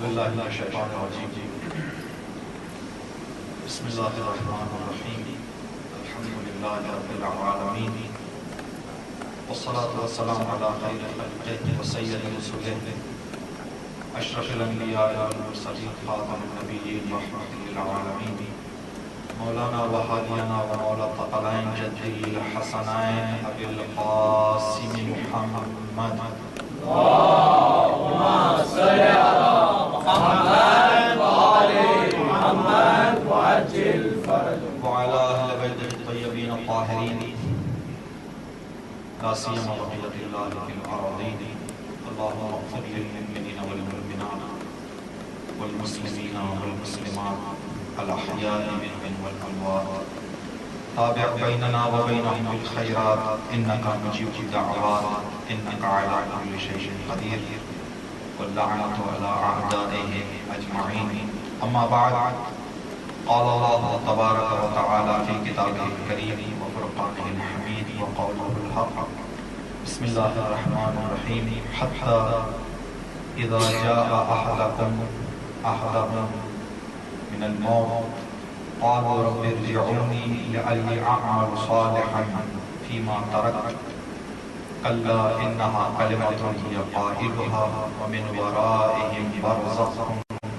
باللہ من الشیطان الرجیم بسم اللہ الرحمن الرحیم الحمدللہ رب العالمین والصلاة والسلام علی خیر خلقہ وسید رسولہ اشرف الانبیاء والمرسلین خاتم النبیین رحمۃ للعالمین مولانا و حادینا و مولا الثقلین جدی الحسنین ابی القاسم محمد اللهم صل على محمد وآل محمد وعجل فرجهم وعلى أهل بيته الطيبين الطاهرين لا سيما بقية الله في الأراضين اللهم اغفر للمؤمنين والمؤمنات والمسلمين والمسلمات الأحياء منهم والأموات تابع بيننا وبينهم بالخيرات إنك مجيب الدعوات إنك على كل شيء قدير واللعنة على أعدائهم أجمعين أما بعد قال الله تبارك وتعالى في كتابه الكريم وفرقانه الحميد وقوله الحق بسم الله الرحمن الرحيم حتى إذا جاء أحدهم من الموت قالوا رب ارجعوني لعلي أعمل صالحا فيما تركت كلا إنها كلمة هي قائلها ومن ورائهم برزخ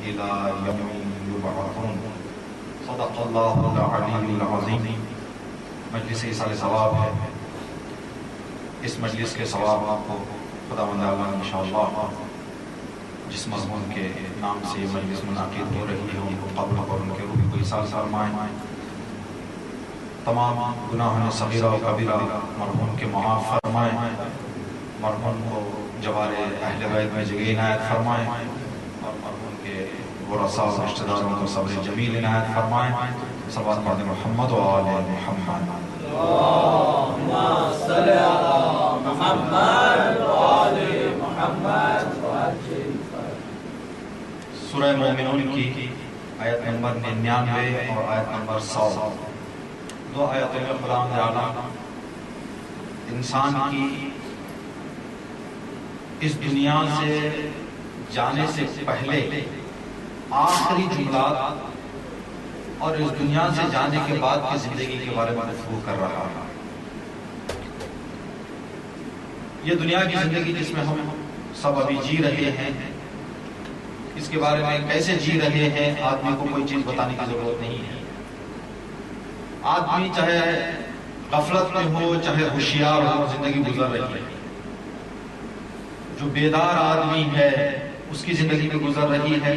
إلى يوم يبعثون صدق الله العلي العظيم. مجلس ایصال ثواب ہے. اس مجلس کے ثواب آپ کو خداوند اللہ انشاءاللہ جس مضمون کے نام سے یہ مجلس منعقد ہو رہی ہے ان کو قبول اور ان کے روح کو ایصال فرمائیں. تمام گناہوں صغیرہ و کبیرہ مرحوم کے معاف فرمائیں. مرحوم کو جوار اہل بیت میں جگہ عنایت فرمائیں اور مرحوم کے ورثاء و رشتہ داروں کو صبر جمیل عنایت فرمائیں. صلوات پڑھیں محمد و آل محمد. اللہم صل علی محمد و آل محمد. سورہ مومنون کی آیت نمبر 99 اور آیت نمبر 100 دو آیتوں میں خداوند عالم انسان کی اس دنیا سے جانے سے پہلے آخری جملات اور اس دنیا سے جانے کے بعد کی زندگی کے بارے میں گفتگو کر رہا ہے. یہ دنیا کی زندگی جس میں ہم سب ابھی جی رہے ہیں اس کے بارے میں کیسے جی رہے ہیں آدمی کو کوئی چیز بتانے کی ضرورت نہیں ہے. آدمی چاہے غفلت میں ہو چاہے ہوشیار ہو زندگی گزر رہی ہے. جو بیدار آدمی ہے اس کی زندگی میں گزر رہی ہے.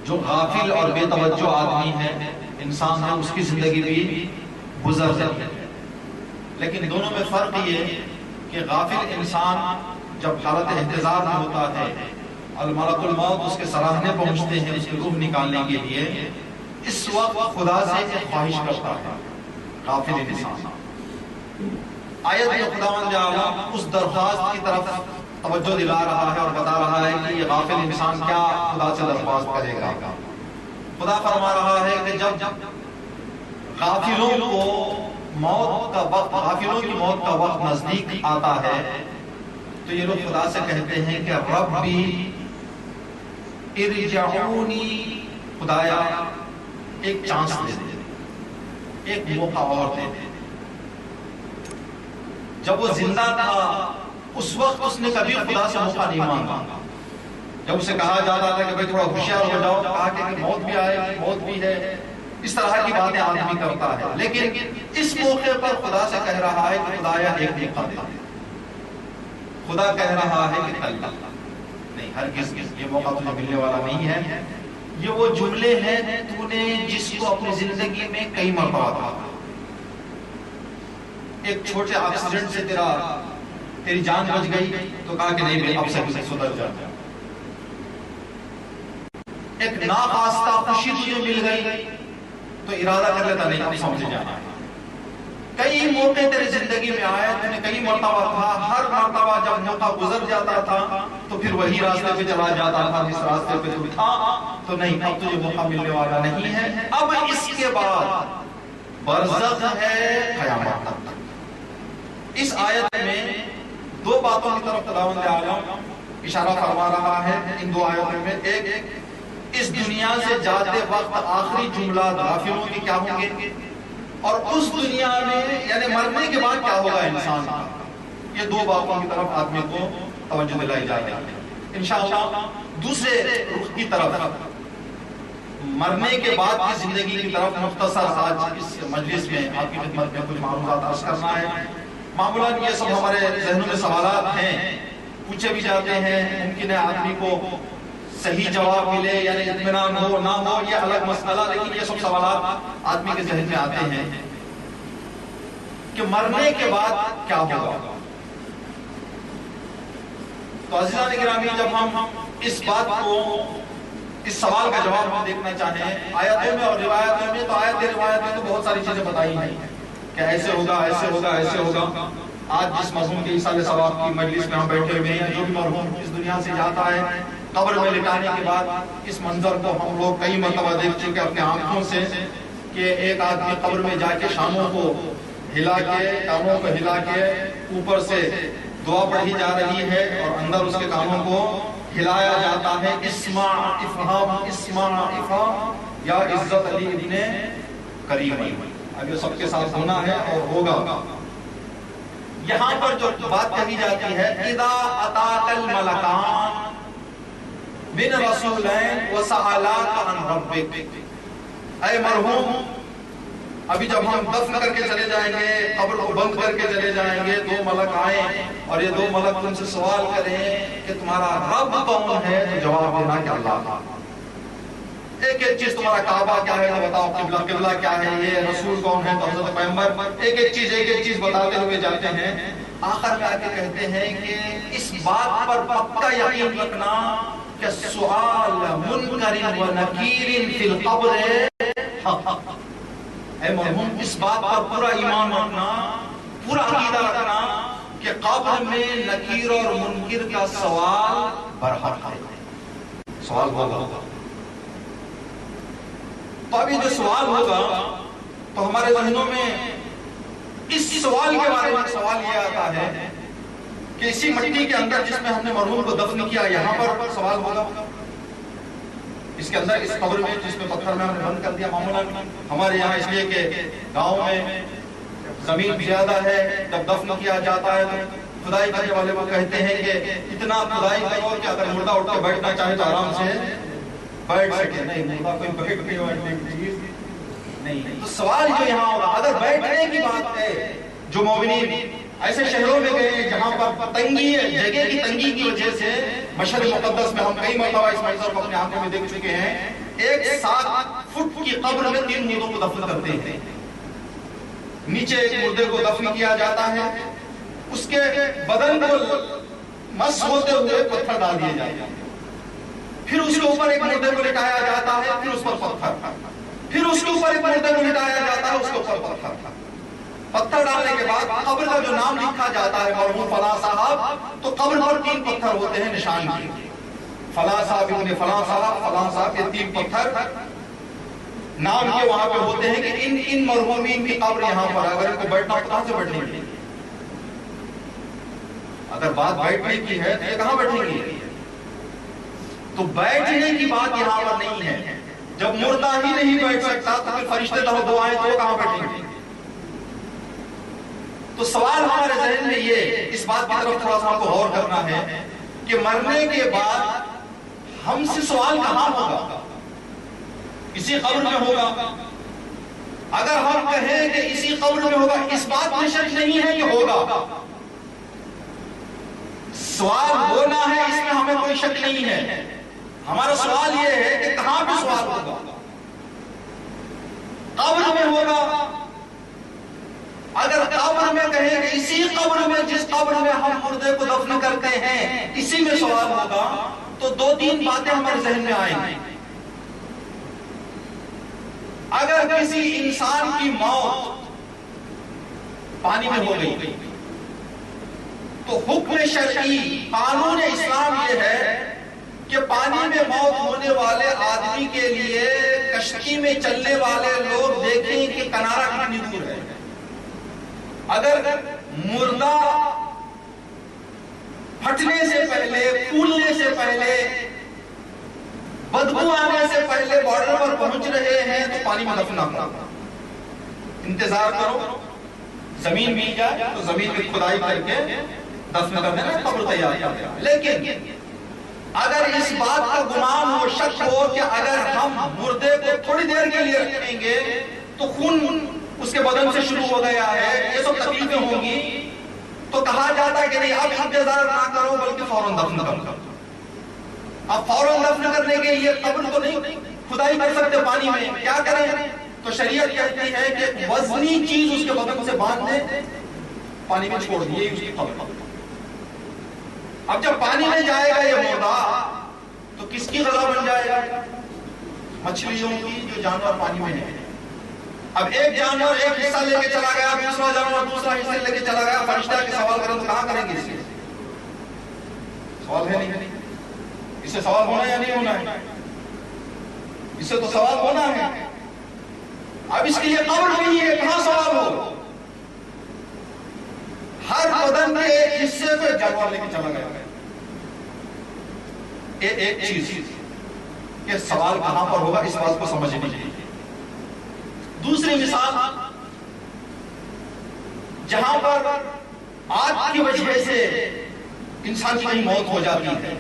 جو غافل اور بے توجہ آدمی ہے انسان ہے اس کی زندگی بھی گزر رہی ہے. لیکن دونوں میں فرق یہ کہ غافل انسان جب حالت انتظار میں ہوتا ہے الملک الموت اس کے سراہنے پہنچتے ہیں اس کی روح نکالنے کے لیے اس وقت خدا سے ایک خواہش کرتا ہے غافل انسان. آیت میں خداوند عالم اس درخواست کی طرف توجہ دلا رہا ہے اور بتا رہا ہے کہ یہ غافل انسان کیا خدا سے درخواست کرے گا. خدا فرما رہا ہے کہ جب غافلوں کو موت کا وقت غافلوں کی موت کا وقت نزدیک آتا ہے تو یہ لوگ خدا سے کہتے ہیں کہ ربی ارجعونی خدایا ایک چانس دے دے ایک موقع اور دے دے. جب وہ زندہ تھا اس وقت اس نے کبھی خدا سے موقع نہیں مانگا. جب اسے کہا جاتا تھا کہ بھائی تھوڑا ہوشیار ہو جاؤ کہا کہ موت بھی آئے موت بھی ہے اس طرح کی باتیں آدمی کرتا ہے. لیکن اس موقع پر خدا سے کہہ رہا ہے کہ خدایا ایک موقع دے دے. خدا کہہ رہا ہے کہ کل نہیں ہرگز یہ موقع تجھے ملنے والا نہیں ہے. یہ وہ جملے ہیں تو نے جس کو اپنی زندگی میں کئی مرتبہ کہا. ایک چھوٹے ایکسیڈنٹ سے تیری جان بچ گئی تو کہا کہ نہیں اب سے سدھر جا. ایک ناخواستہ خوشی تجھے مل گئی تو ارادہ کر لیتا نہیں اب سمجھ جانا. کئی موقع تیری زندگی میں آئے تو نے کئی مرتبہ کہا ہر مرتبہ جب موقع گزر جاتا تھا تو پھر وہی راستے پہ چلا جاتا تھا جس راستے پہ تو تھا تو نہیں اب تجھے موقع ملنے والا نہیں ہے. اب اس کے بعد برزخ ہے قیامت تک. اس آیت میں دو باتوں کی طرف خداوند عالم اشارہ فرما رہا ہے ان دو آیتوں میں. ایک اس دنیا سے جاتے وقت آخری جملات غافلوں کے کیا ہوں گے، اور اس دنیا میں یعنی مرنے کے بعد کیا ہوگا انسان کا. یہ دو باتوں کی طرف آدمی کو توجہ دلائی جا رہی ہے. انشاءاللہ دوسرے رخ کی طرف مرنے کے بعد کی زندگی کی طرف مختصر آج اس مجلس میں آپ کی خدمت میں کچھ معلومات عرض کرنا ہے. معمولاً یہ سب ہمارے ذہنوں میں سوالات ہیں، پوچھے بھی جاتے ہیں، ممکن ہے آدمی کو صحیح جواب ملے یعنی اطمینان ہو نہ ہو یہ الگ مسئلہ، لیکن یہ سب سوالات آدمی کے ذہن میں آتے ہیں کہ مرنے کے بعد کیا ہوگا. تو عزیزان گرامی، جب ہم اس بات کو، اس سوال کا جواب ہم دیکھنا چاہیں آیاتوں میں اور روایتوں میں، تو آیت روایت میں تو بہت ساری چیزیں بتائی ہیں کہ ایسے ہوگا ایسے ہوگا ایسے ہوگا. آج جس مرحوم کے ایصال ثواب کی مجلس میں ہم بیٹھے ہوئے ہیں، جو بھی مرحوم اس دنیا سے جاتا ہے قبر میں لٹانے کے بعد اس منظر کو ہم لوگ کئی مرتبہ دیکھ چکے اپنے آنکھوں سے کہ ایک آدمی قبر میں جا کے شانوں کو ہلا کے، کانوں کو ہلا کے اوپر سے دعا پڑھی جا رہی ہے اور اندر اس کے کانوں کو ہلایا جاتا ہے. اسمع افہام اسمع افہام یا عزت علی ابن کریم. اب یہ سب کے ساتھ ہونا ہے اور ہوگا. یہاں پر جو بات کہی جاتی ہے اذا اتاک الملکان من رسولین وسألاک عن ربک، اے مرحوم ابھی جب ہم دفن کر کے چلے جائیں گے، قبر کو بند کر کے چلے جائیں گے، دو ملک آئیں اور یہ دو ملک تم سے سوال کریں کہ تمہارا رب کون ہے، تو جواب دینا کہ اللہ. ایک ایک چیز، تمہارا کعبہ کیا ہے تو بتاؤ، قبلہ قبلہ کیا ہے، یہ رسول کون ہے تو حضرت پیغمبر. ایک ایک چیز بتاتے ہوئے جاتے ہیں. آخر میں آ کے کہتے ہیں کہ اس بات پر پکا یقین رکھنا کہ سؤال منکر و نکیر فی القبر حق. اے مرحوم اس بات پر پورا ایمان رکھنا، پورا عقیدہ رکھنا کہ قبر میں نکیر اور منکر کا سوال برحق ہے، سوال ہوگا. تو ابھی جو سوال ہوگا تو ہمارے ذہنوں میں اس سوال کے بارے میں سوال یہ آتا ہے کہ اسی مٹی کے اندر جس میں ہم نے مرحوم کو دفن کیا، یہاں پر سوال ہوگا اس کے اندر، اس قبر میں جس میں پتھر میں ہم نے بند کر دیا. معمولاً ہمارے یہاں اس لیے کہ گاؤں میں زمین زیادہ ہے، جب دفن کیا جاتا ہے تو کھدائی کرنے والے وہ کہتے ہیں کہ اتنا کھدائی کرو کہ اگر مردہ اٹھ کے بیٹھنا چاہے تو آرام سے بیٹھ سکے. نہیں، مردہ کوئی بیٹھنے والی چیز نہیں. تو سوال جو یہاں ہوگا، اگر بیٹھنے کی بات ہے، جو مومنین ایسے شہروں میں گئے جہاں پر تنگی ہے، جگہ کی تنگی کی وجہ سے، مشرق مقدس میں ہم کئی مرتبہ اس منظر کو اپنے آنکھوں میں دیکھ چکے ہیں، 1.7 فٹ کی قبر میں 3 مردوں کو دفن کرتے ہیں. نیچے ایک مردے کو دفن کیا جاتا ہے، اس کے بدن کو مس ہوتے ہوئے پتھر ڈال دیے جاتے ہیں، پھر اس کے اوپر ایک مردے کو لٹایا جاتا ہے، پھر اس پر پتھر، پھر اس کے اوپر ایک مردے کو لٹایا جاتا ہے، اس کے اوپر پتھر ڈالنے کے بعد قبر کا جو نام لکھا جاتا ہے مرحوم فلاں صاحب، تو قبر پر 3 پتھر ہوتے ہیں نشان کے، فلاں صاحب ابن فلاں صاحب، فلاں صاحب، یہ 3 پتھر نام کے وہاں پہ ہوتے ہیں کہ ان مرحومین کی قبر یہاں پر. اگر ان کو بیٹھنا کہاں سے بیٹھیں گے؟ اگر بات بیٹھنے کی ہے تو یہ کہاں بیٹھیں گے؟ تو بیٹھنے کی بات یہاں پر نہیں ہے. جب مردہ ہی نہیں بیٹھ سکتا تو پھر فرشتے دو آئیں تو کہاں بیٹھیں گے؟ تو سوال ہمارے ذہن میں یہ، اس بات کی طرف تھوڑا سا ہم کو غور کرنا ہے کہ مرنے کے بعد ہم سے سوال کہاں ہوگا؟ اسی قبر میں ہوگا. اگر ہم کہیں کہ اسی قبر میں ہوگا، اس بات میں شک نہیں ہے کہ ہوگا، سوال ہونا ہے اس میں ہمیں کوئی شک نہیں ہے. ہمارا سوال یہ ہے کہ کہاں پہ سوال ہوگا؟ قبر میں ہوگا. اگر قبر میں کہیں کہ اسی قبر میں، جس قبر میں ہم مردے کو دفن کرتے ہیں، اسی میں سوال ہوگا، تو 2-3 باتیں ہمارے ذہن میں آئیں گی. اگر کسی انسان کی موت پانی میں ہو گئی تو حکم شرعی، قانون اسلام یہ ہے کہ پانی میں موت ہونے والے آدمی کے لیے کشتی میں چلنے والے لوگ دیکھیں کہ کنارہ کتنی دور ہے. اگر مردہ پھٹنے سے پہلے، پھولنے سے پہلے، بدبو آنے سے پہلے بارڈر پر پہنچ رہے ہیں تو پانی میں دفن نہ کرو، انتظار کرو، زمین مل جائے تو زمین کی کھدائی کر کے دفن کر دینا، قبر تیار کر دینا۔ لیکن اگر اس بات کا گمان ہو، شک ہو کہ اگر ہم مردے کو تھوڑی دیر کے لیے رکھیں گے تو خون اس کے بدن سے شروع ہو گیا ہے، یہ سب تکلیفیں ہوں گی، تو کہا جاتا ہے کہ نہیں، اب انتظار نہ کرو بلکہ فوراً دفن کرو۔ اب فوراً دفن کرنے کے لیے قبر تو نہیں کھدائی کر سکتے پانی میں، کیا کریں؟ تو شریعت کہتی ہے کہ وزنی چیز اس کے بدن سے باندھ دیں، پانی میں چھوڑ دیے اس کی قبر۔ اب جب پانی میں جائے گا یہ مردہ تو کس کی غذا بن جائے گا؟ مچھلیوں کی، جو جانور پانی میں ہیں۔ اب ایک جانور ایک حصہ لے کے چلا گیا، دوسرا جانور دوسرا حصہ لے کے چلا گیا، فرشتہ کے سوال کریں تو کہاں کریں گے؟ اس سے سوال ہے نہیں، اس سے سوال ہونا یا نہیں ہونا ہے؟ اس سے تو سوال ہونا ہے۔ اب اس کے لیے قبر نہیں ہے، کہاں سوال ہو؟ ہر بدن کے ایک حصے پہ جانور لے کے چلا گیا۔ ایک چیز کہ سوال کہاں پر ہوگا، اس بات کو سمجھنی چاہیے۔ دوسری مثال، جہاں پر آگ کی وجہ سے انسان کی موت ہو جاتی ہے،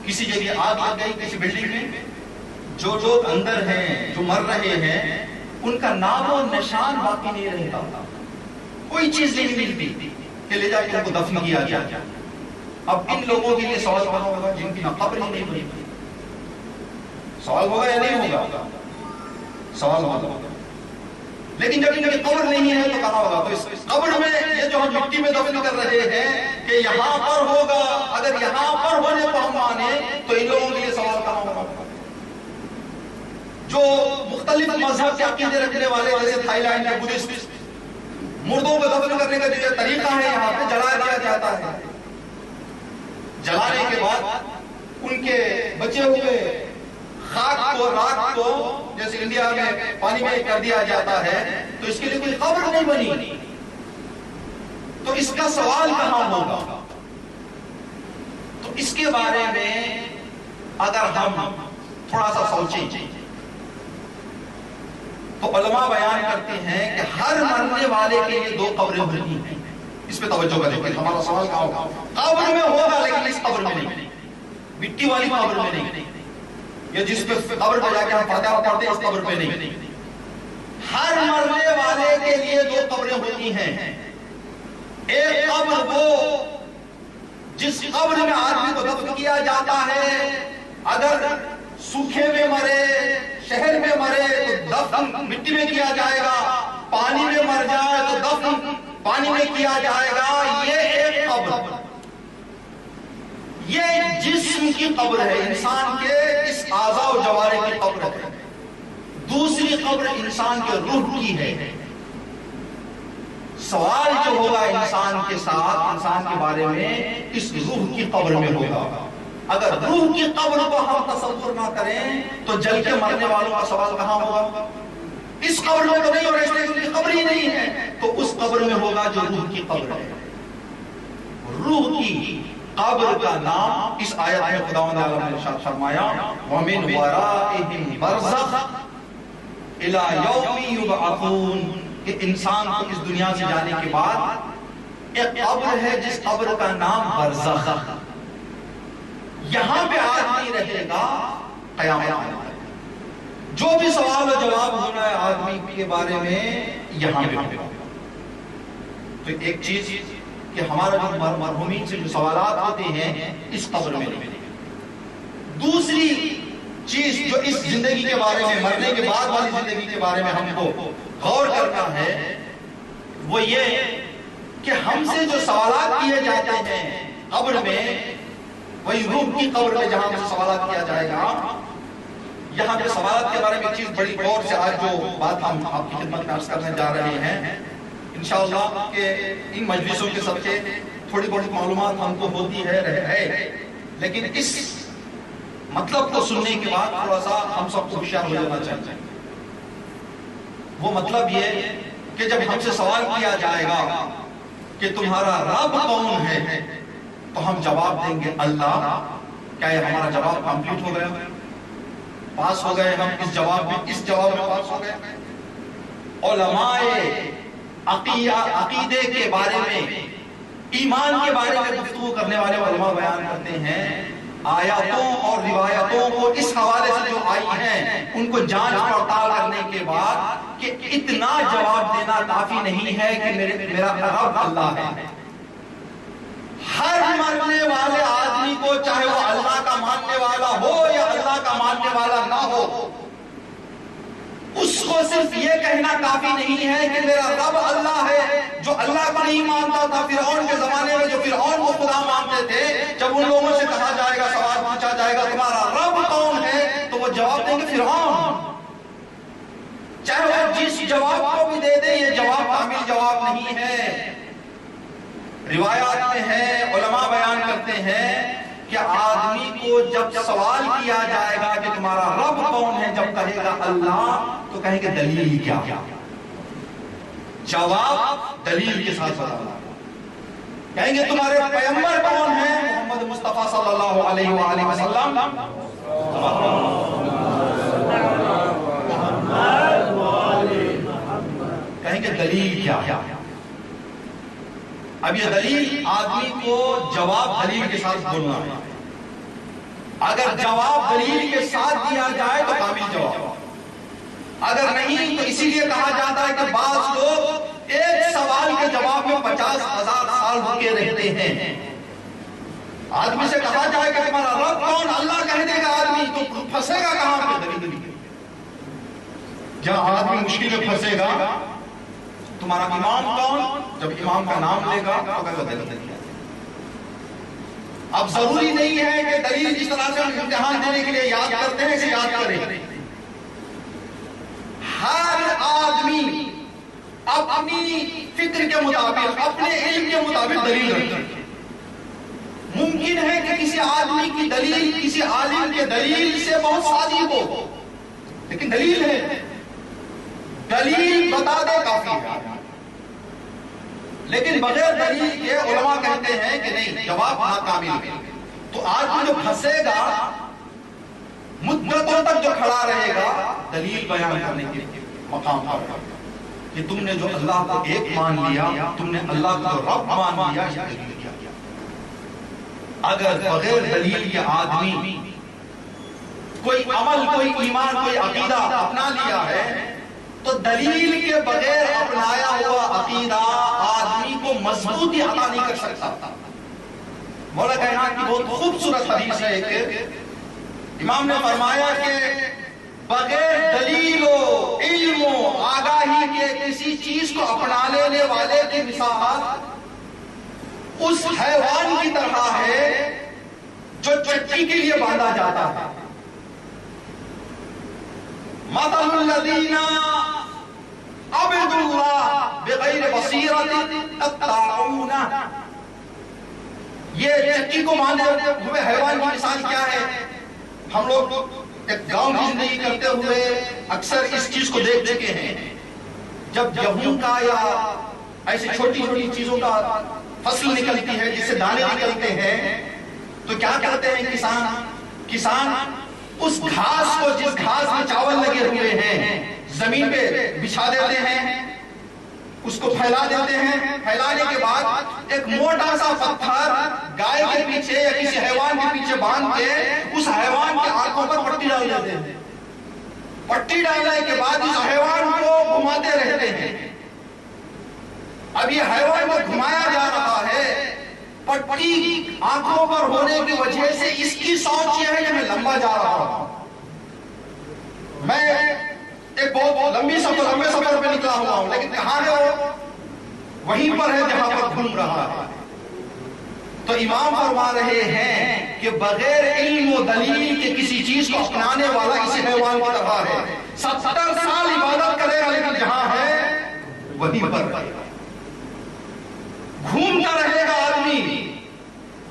کسی جگہ آگ لگ گئی کسی بلڈنگ میں، جو لوگ اندر ہیں، جو مر رہے ہیں، ان کا نام و نشان باقی نہیں رہتا، کوئی چیز نہیں ملتی کہ لے جا کے ان کو دفن کیا جائے۔ اب ان لوگوں کے لیے سوال بنا ہوگا جن کی نہ قبر ہی نہیں بنی، سوال ہوگا یا نہیں ہوگا؟ سوال ہوگا۔ لیکن جب ان کی قبر نہیں ہے تو کہاں ہوگا؟ تو اس قبر میں یہ جو ہم مٹی میں دفن کر رہے ہیں کہ یہاں پر ہوگا، اگر یہاں پر ہونے کو ہم مانے تو ان لوگوں کے لیے سوال کہاں ہوگا؟ جو مختلف مذہب کے عقیدے رکھنے والے، جیسے تھائی لینڈ کے بدھسٹ، مردوں کو دفن کرنے کا جو طریقہ ہے یہاں پہ جلا دیا جاتا ہے، جلانے کے بعد ان کے بچے ہوئے خاک کو، راکھ کو جیسے انڈیا میں پانی میں کر دیا جاتا ہے، تو اس کے لیے کوئی قبر نہیں بنی، تو اس کا سوال کہاں ہوگا؟ تو اس کے بارے میں اگر ہم تھوڑا سا سوچیں تو علماء بیان کرتے ہیں کہ ہر مرنے والے کے لیے دو قبریں ہوتی ہیں۔ اس پہ توجہ کریں کہ ہمارا سوال کہاں ہوگا؟ قبر میں ہوگا لیکن اس قبر میں نہیں، مٹی والی قبر میں نہیں، یا جس پہ قبر پہ جا کے ہم فاتحہ پڑھتے ہیں اس قبر پہ نہیں۔ ہر مرنے والے کے لیے دو قبریں ہوتی ہیں۔ ایک قبر وہ جس قبر میں آدمی کو دفن کیا جاتا ہے، اگر سوکھے میں مرے، شہر میں مرے تو دفن مٹی میں کیا جائے گا، پانی میں مر جائے تو دفن پانی میں کیا جائے گا، یہ ایک قبر، یہ جسم کی قبر ہے، انسان کے اس اعضاء و جوارح کی قبر ہے۔ دوسری قبر انسان کے روح کی ہے۔ سوال جو ہوگا انسان کے ساتھ، انسان کے بارے میں، اس روح کی قبر میں ہوگا۔ اگر روح کی قبر کو ہم تصور نہ کریں تو جل کے مرنے والوں کا سوال کہاں ہوگا؟ اس قبر میں تو نہیں، اور اس کی قبر ہی نہیں ہے، تو اس قبر میں ہوگا جو روح کی قبر ہے۔ روح کی قبر کا نام اس آیت میں خداوند عالم نے ارشاد فرمایا، وَمِنْ وَرَائِهِمْ بَرْزَخٌ إِلَى يَوْمِ يُبْعَثُونَ، کہ انسان کو اس دنیا سے جانے کے بعد ایک قبر ہے جس قبر کا نام برزخ، یہاں پہ آدمی رہے گا قیامت میں۔ جو بھی سوال و جواب ہونا ہے آدمی کے بارے میں یہاں پہ ہوگا۔ تو ایک چیز کہ ہمارا جو مرحومین سے جو سوالات ہوتے ہیں اس قبر میں نہیں۔ دوسری چیز جو اس زندگی کے بارے میں، مرنے کے بعد والی زندگی کے بارے میں ہم کو غور کرنا ہے، وہ یہ کہ ہم سے جو سوالات کیے جاتے ہیں قبر میں، وہی روح کی قبر میں جہاں سے سوالات کیا جائے گا۔ یہاں پہ سوالات کے بارے میں ایک چیز بڑی غور سے آج جو بات ہم آپ کی خدمت میں عرض کرنے جا رہے ہیں، انشاءاللہ کہ ان مجلسوں کے سب سے تھوڑی بہت معلومات ہم کو ہوتی ہے، لیکن اس مطلب کو سننے کے بعد تھوڑا سا ہم سب کو ہوشیار ہو جانا چاہتے ہیں۔ وہ مطلب یہ کہ جب ہم سے سوال کیا جائے گا کہ تمہارا رب کون ہے، تو ہم جواب دیں گے اللہ. کیا یہ ہمارا جواب کمپلیٹ ہو گیا؟ پاس ہو گئے ہم اس جواب میں پاس ہو گئے. علماء عقیدے کے بارے میں، ایمان کے بارے میں گفتگو کرنے والے علماء بیان کرتے ہیں آیاتوں اور روایتوں کو اس حوالے سے جو آئی ہیں ان کو جانچ پڑتال کرنے کے بعد کہ اتنا جواب دینا کافی نہیں ہے کہ میرا رب اللہ ہے. ہر مرنے والے آدمی کو، چاہے وہ اللہ کا ماننے والا ہو یا اللہ کا ماننے والا نہ ہو، اس کو صرف یہ کہنا کافی نہیں ہے کہ میرا رب اللہ ہے. جو اللہ کو نہیں مانتا تھا فرعون کے زمانے میں، جو فرعون کو خدا مانتے تھے، جب ان لوگوں سے کہا جائے گا، سوال پوچھا جائے گا تمہارا رب کون ہے، تو وہ جواب دیں گے فرعون. چاہے وہ جس جواب کو بھی دے دے، یہ جواب کامل جواب نہیں ہے. روایات میں ہے، علماء بیان کرتے ہیں کہ آدمی کو جب سوال کیا جائے گا کہ تمہارا رب کون ہے، جب کہے گا اللہ، تو کہیں گے دلیل کیا؟ جواب دلیل کے ساتھ بتانا. کہیں گے تمہارے پیغمبر کون ہیں؟ محمد مصطفیٰ صلی اللہ علیہ وآلہ وسلم. کہیں گے دلیل کیا؟ اب یہ دلیل آدمی کو جواب دلیل کے ساتھ بولنا ہے. اگر جواب دلیل کے ساتھ دیا جائے تو کامل جواب، اگر نہیں تو اسی لیے کہا جاتا ہے کہ بعض لوگ ایک سوال کے جواب میں 50,000 سال رکے رہتے ہیں. آدمی سے کہا جائے کہ تمہارا رب کون، اللہ کہہ دے گا آدمی، تو پھنسے گا کہاں پہ؟ دلیل. جہاں آدمی مشکل میں پھنسے گا، تمہارا امام کون، جب امام کا نام لے گا تو کہے گا دلیل. اب ضروری نہیں ہے کہ دلیل جس طرح سے ہم امتحان دینے کے لیے یاد کرتے ہیں اسے یاد کریں. ہر آدمی اپنی فکر کے مطابق، اپنے علم کے مطابق دلیل رکھتا ہے. ممکن ہے کہ کسی آدمی کی دلیل کسی عالم کے دلیل سے بہت سادی ہو، لیکن دلیل ہے، دلیل بتا دے کافی ہے. لیکن بغیر دلیل کے علماء کہتے ہیں کہ نہیں، جواب ناکامل ہے. تو آدمی جو پھنسے گا، مدتوں تک جو کھڑا رہے گا دلیل بیان کرنے کے مقام پر کہ تم نے جو اللہ کو ایک مان لیا، تم نے اللہ کو رب مان لیا، یہ دلیل کیا. اگر بغیر دلیل کے آدمی کوئی عمل، کوئی ایمان، کوئی عقیدہ اپنا لیا ہے، تو دلیل کے بغیر اپنایا ہوا عقیدہ آدمی کو مضبوطی عطا نہیں کر سکتا. مولا کائنات کی بہت خوبصورت حدیث ہے کہ امام نے فرمایا کہ بغیر دلیل و علم و آگاہی کے کسی چیز کو اپنا لینے والے کی مثال اس حیوان کی طرح ہے جو چٹی کے لیے باندھا جاتا ہے. مثل الذین عبدوا اللہ بغیر بصیرۃ تقطعون. یہ چٹی کو باندھے ہوئے حیوان کی مثال کیا ہے؟ ہم لوگ ایک گاؤں کی زندگی کرتے ہوئے اکثر اس چیز کو دیکھ چکے ہیں. جب گیہوں کا یا ایسی چھوٹی چھوٹی چیزوں کا فصل نکلتی ہے جس سے دانے نکلتے ہیں، تو کیا کرتے ہیں کسان اس گھاس کو، جس گھاس میں چاول لگے ہوئے ہیں، زمین پہ بچھا دیتے ہیں، اس کو پھیلا دیتے ہیں. پھیلانے کے بعد ایک موٹا سا پتھر گائے کے پیچھے یا کسی حیوان کے پیچھے باندھ کے اس حیوان کے آنکھوں پر پٹی ڈال دیتے ہیں. پٹی ڈالنے کے بعد اس حیوان کو گھماتے رہتے ہیں. اب یہ حیوان کو گھمایا جا رہا ہے، پٹی آنکھوں پر ہونے کی وجہ سے اس کی سوچ یہ ہے کہ میں لمبا جا رہا ہوں، میں ایک بہت لمبے سفر پہ نکلا ہوا ہوں، لیکن کہاں ہے وہ؟ وہیں پر ہے جہاں پر گھوم رہا ہے. تو امام فرما رہے ہیں کہ بغیر علم و دلیل کے کسی چیز کو اپنانے والا اسی حیوان کی طرح ہے. 70 سال عبادت کرے گا لیکن جہاں ہے وہیں پر گھومتا رہے گا آدمی،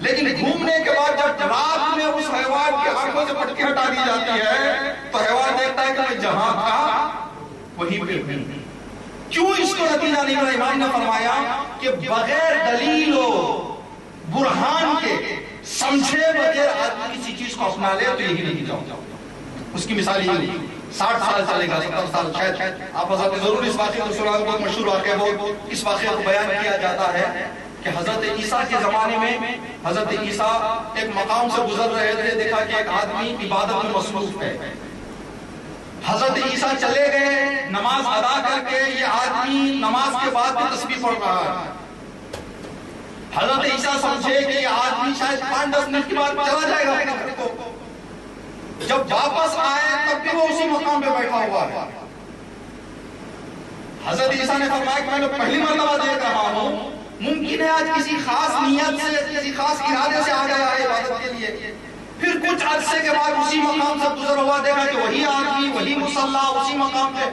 لیکن گھومنے کے بعد جب رات میں اس حیوان کی آنکھوں سے پٹی ہٹا دی جاتی ہے تو حیوان دیکھتا ہے کہ میں جہاں تھا وہیں پہ ہوں. کیوں اس کو نتیجہ نکلا؟ امام نے فرمایا کہ بغیر دلیل و برہان کے سمجھے بغیر آدمی کسی چیز کو اپنا لے تو یہی نہیں جاؤ. اس کی مثال یہ نہیں 60 سال چلے گا 70 سال شاید آپ حضرت ضرور اس واقعے کو سنا ہوگا. مشہور واقعہ وہ اس واقعے کو بیان کیا جاتا ہے کہ حضرت عیسیٰ کے زمانے میں حضرت عیسیٰ ایک مقام سے گزر رہے تھے. دیکھا کہ ایک آدمی عبادت میں مصروف ہے. حضرت عیسیٰ چلے گئے نماز ادا کر کے. یہ آدمی نماز کے بعد بھی تسبیح پڑھ رہا ہے. حضرت عیسیٰ سمجھے کہ یہ آدمی شاید 5-10 منٹ کے بعد چلا جائے گا اپنے گھر کو. جب واپس آئے تب بھی وہ اسی مقام پہ بیٹھا ہوا ہے. حضرت عیسیٰ نے فرمایا کہ میں پہلی مرتبہ دیکھ رہا ہوں, ممکن ہے آج کسی خاص نیت سے کسی خاص ارادے سے آ گیا ہے عبادت کے لیے. پھر کچھ عرصے کے بعد اسی مقام سے گزر ہوا دیکھا کہ وہی آدمی وہی مصلی اسی مقام پہ.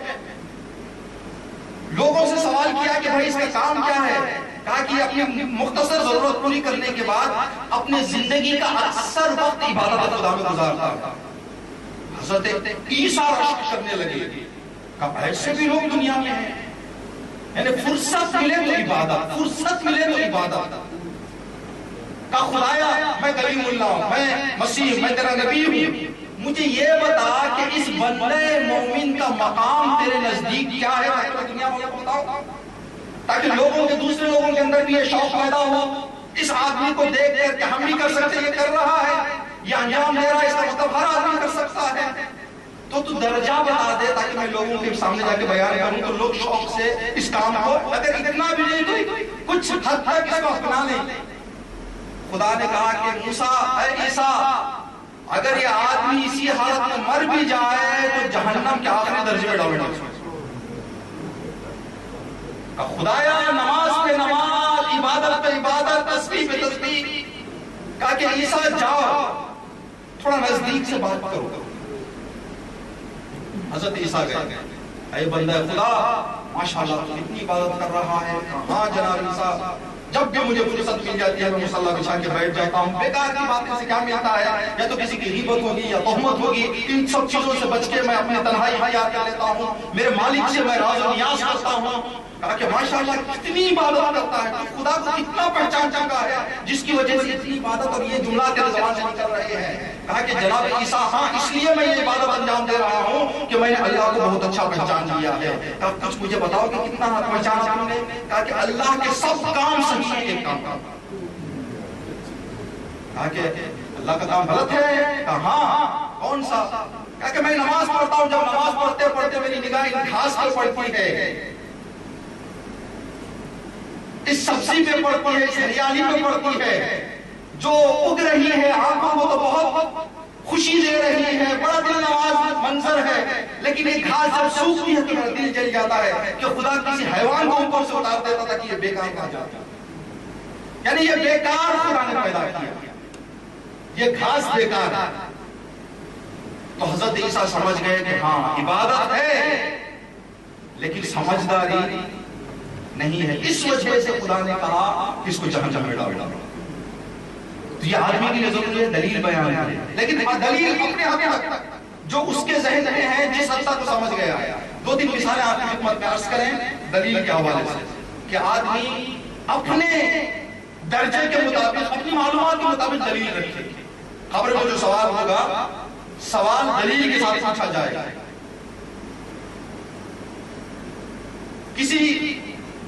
لوگوں سے سوال کیا کہ بھائی اس کا کام کیا ہے؟ کہا کہ اپنی مختصر ضرورت پوری کرنے کے بعد اپنے زندگی کا اکثر وقت عبادت خدا میں گزارتا ہے. حضرت عیسیٰ رشک کرنے لگے. کہا ایسے بھی لوگ دنیا میں ہیں, یعنی فرصت ملے تو عبادت, فرصت ملے تو عبادت. کہا خدایا میں کلیم اللہ ہوں, میں مسیح, میں تیرا نبی ہوں, مجھے یہ بتا کہ اس بندے مومن کا مقام تیرے نزدیک کیا ہے, میں دنیا میں بتاؤں تاکہ لوگوں کے دوسرے لوگوں کے اندر بھی یہ شوق پیدا ہو. اس آدمی کو دیکھ کر کہ ہم بھی کر سکتے, یہ کر رہا ہے, یہ انجام دے رہا ہے, اس کا مطلب ہر آدمی کر سکتا ہے. تو درجہ بتا دے تاکہ میں لوگوں کے سامنے جا کے بیان کروں تو لوگ شوق سے اس کام کو, اگر اتنا بھی نہیں تو کچھ حد تک اس کو اپنا لیں. خدا نے کہا کہ موسیٰ, اے عیسیٰ, اگر یہ آدمی اسی حالت میں مر بھی جائے تو جہنم کے آخری درجے میں ڈالنا. خدایا نماز پہ نماز, عبادت پہ عبادت, تسبیح پہ تسبیح. کہا کہ عیسیٰ جاؤ تھوڑا نزدیک سے بات کرو. حضرت عیسیٰ گئے. اے بندہ خدا, ماشاءاللہ تو اتنی عبادت کر رہا ہے. کہاں جناب عیسیٰ, جب بھی مجھے فرصت مل جاتی ہے میں مصلی بچھا کے بیٹھ جاتا ہوں. بیکار کی باتیں سے کیا ملتا ہے, یا تو کسی کی غیبت ہوگی یا تہمت ہوگی, ان سب چیزوں سے بچ کے میں اپنی تنہائی اختیار کر لیتا ہوں. میرے مالک سے میں راز و نیاز کرتا ہوں. کہا کہ ماشاءاللہ کتنی عبادت کرتا ہے, خدا کو کتنا پہچان چکا ہے جس کی وجہ سے اتنی عبادت اور یہ جملہ تیرے زبان سے نکل رہے ہیں. کہا کہ جناب عیسیٰ ہاں اس لیے میں یہ عبادت انجام دے رہا ہوں کہ میں نے اللہ کو بہت اچھا پہچان لیا ہے. کہا کچھ مجھے بتاؤ کہ کتنا پہچانا تم نے؟ کہا کہ اللہ کے سب کام صحیح ہیں, ایک کام. کہا کہ اللہ کا کام غلط ہے؟ کہا ہاں. کون سا؟ کہا کہ میں نماز پڑھتا ہوں, جب نماز پڑھتے پڑھتے میری نگاہ گھاس پر پڑتی ہے, اس سبزی پہ پڑتی ہے, اس ہریالی پہ پڑتی ہے, جو اگ رہی ہے آنکھوں کو تو بہت خوشی دے رہی ہے, بڑا دل نواز منظر ہے. لیکن ایک گھاس جب سوکھتی ہے تو میرا دل جل جاتا ہے کہ خدا کسی حیوان کو اوپر سے اتار دیتا تھا کہ یہ بیکار کہا جاتا. یعنی یہ بیکار خدا نے پیدا کیا, یہ گھاس بیکار ہے. تو حضرت عیسیٰ سمجھ گئے کہ ہاں عبادت ہے لیکن سمجھداری نہیں ہے. اس وجہ سے خدا نے کہا کہ اس کو جہنم میں ڈالو. تو یہ آدمی کے لیے ضروری ہے دلیل بیان کرے, لیکن دلیل اپنے حد تک جو اس کے ذہن میں ہے, جس حد تک وہ سمجھ گیا ہے. 2-3 مثالیں آپ کی خدمت میں عرض کریں دلیل کے حوالے سے کہ آدمی اپنے درجے کے مطابق, اپنی معلومات کے مطابق دلیل رکھے. خبر میں جو سوال ہوگا, سوال دلیل کے ساتھ پوچھا جائے. کسی